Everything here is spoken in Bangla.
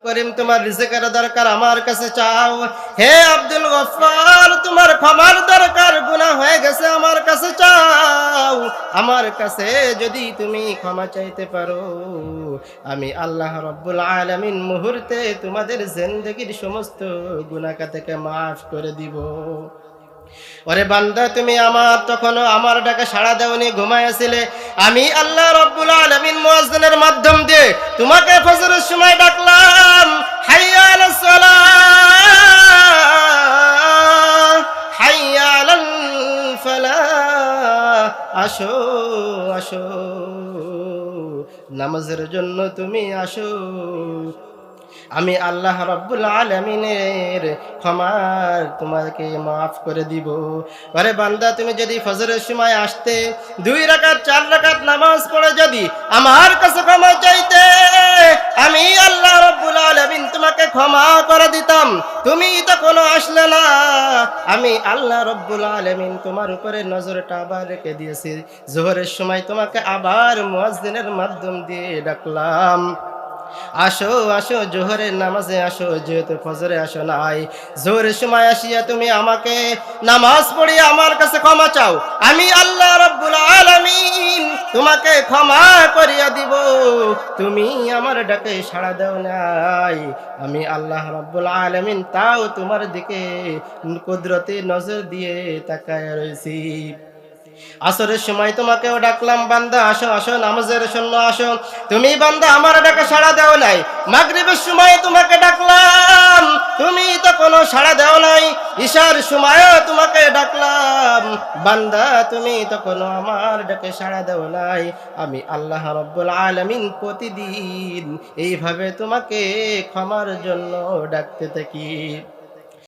করিম, তোমার রিজিকের দরকার আমার কাছে চাও। হে আব্দুল গফফার, তোমার ক্ষমার দরকার, গুনাহ হয়ে গেছে আমার কাছে চাও। আমার কাছে যদি তুমি ক্ষমা চাইতে পারো, আমি আল্লাহ রাব্বুল আলামিন মুহূর্তে তোমাদের জিন্দেগীর সমস্ত গুনাহ থেকে মাফ করে দিব। ওরে বান্দা, তুমি তখনও আমার ডাকে সাড়া দেওনি, ঘুমাইছিলে। আমি আল্লাহ রাব্বুল আলামিন মুয়াজ্জিনের মাধ্যম দিয়ে তোমাকে ফজরের সময় ডাকলাম, হাইয়া আলাস সালাহ, হাইয়া আলাল ফালাহ, আসো আসো, নামাজের জন্য তুমি আসো। আমি আল্লাহ রাব্বুল আলামিনের ক্ষমা তোমাকে মাফ করে দিব। আরে বান্দা, তুমি যদি ফজরের সময় আসতে, 2 রাকাত 4 রাকাত নামাজ পড়ে যদি আমার কাছে ক্ষমা চাইতে, আমি আল্লাহ রাব্বুল আলামিন তোমাকে ক্ষমা করে দিতাম। তুমি তো কোনো আসলে না। আমি আল্লাহ রাব্বুল আলামিন তোমার উপরে নজরটা আবার রেখে দিয়েছি। জোহরের সময় তোমাকে আবার মুয়াজ্জিনের মাধ্যম দিয়ে ডাকলাম, আসো আসো, জোহরের নামাজে আসো। যেহেতু ফজরে আসো নাই, জোহরের সময় আসিয়া তুমি আমাকে নামাজ পড়িয়ে আমার কাছে ক্ষমা চাও, আমি আল্লাহ রাব্বুল আলামিন তোমাকে ক্ষমা করিয়া দিব। তুমি আমার ডাকে সাড়া দাও নাই, আমি আল্লাহ রাব্বুল আলামিন তাও তোমার দিকে কুদরতি নজর দিয়ে তাকায় রয়েছি। আসরের সময় তোমাকেও ডাকলাম, বান্দা আসো আসো, নামাজের জন্য আসো। তুমি বান্দা আমার ডাকে সাড়া দাও নাই। মাগরিবের সময় তোমাকে ডাকলাম, তুমি তো কোনো সাড়া দাও নাই। ইশার সময়ও তোমাকে ডাকলাম, বান্দা তুমি তো কোনো আমার ডাকে সাড়া দাও নাই। আমি আল্লাহ রাব্বুল আলামিন প্রতিদিন এইভাবে তোমাকে ক্ষমার জন্য ডাকতে থাকি।